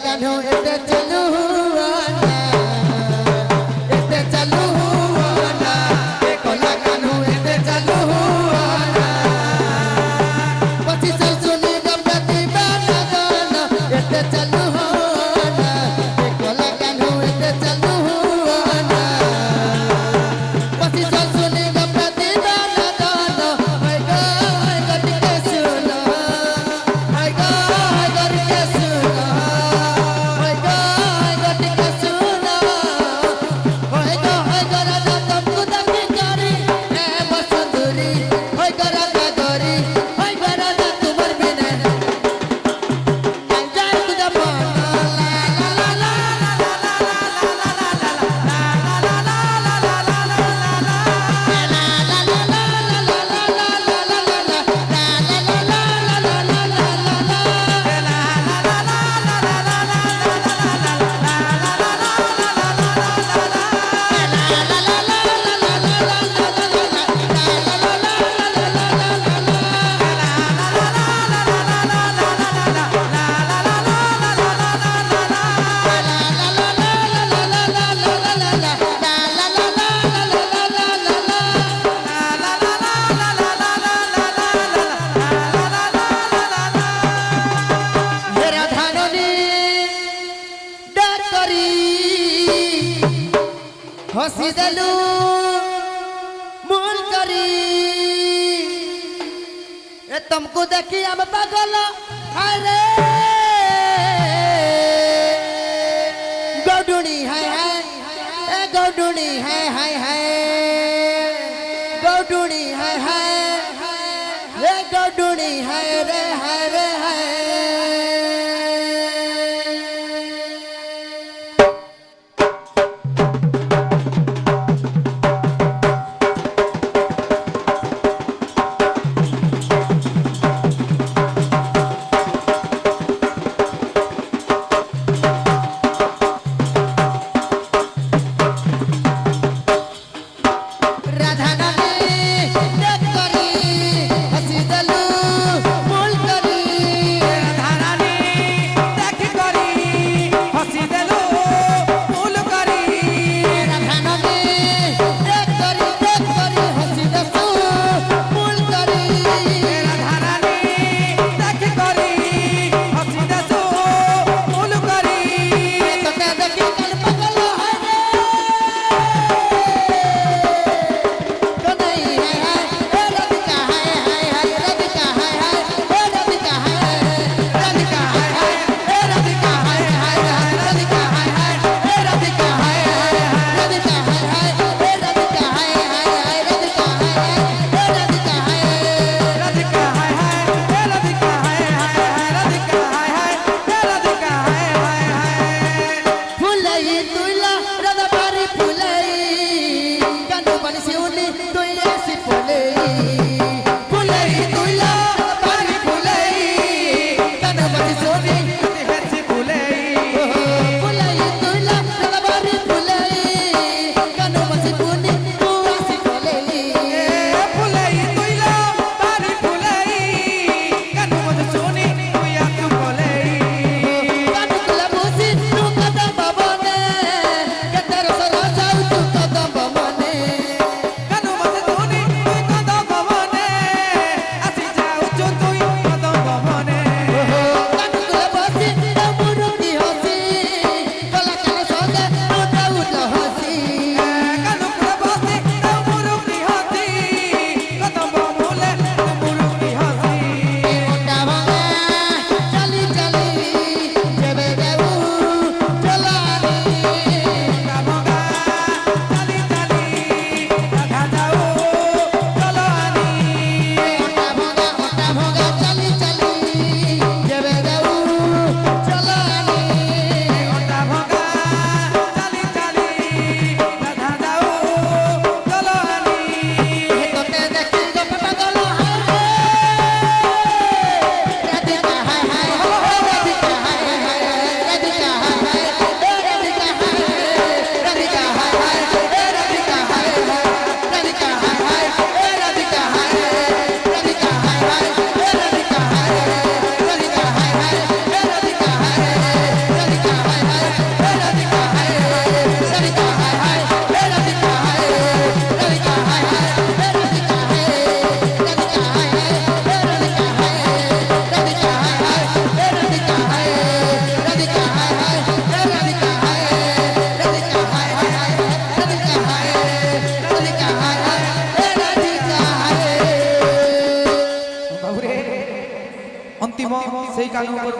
कान्हो एते चलू आना एते चलू आना ए कोला कान्हो एते चलू आना पची चल सुनी गपति बाना गाना एते चलू आना ए कोला कान्हो एते चलू आना पची चल सुनी गपति बाना गाना हाय गा टिके सुना हाय गा टिके सुना हाय गा टिके सुना हाय गा राजा तुमको दकी करी ए बसुंदरी हाय गा राजा गरी हाय गा राजा तुमर बिना अंजार तुझा पाना ला ला ला हसी दलू मूल करी ए तुमको देखी हम पागल अरे गौडुनी हाय हाय ए गौडुनी हाय हाय हाय गौडुनी हाय हाय ए गौडुनी हाय रे हाय रे हाय राधा कानों पर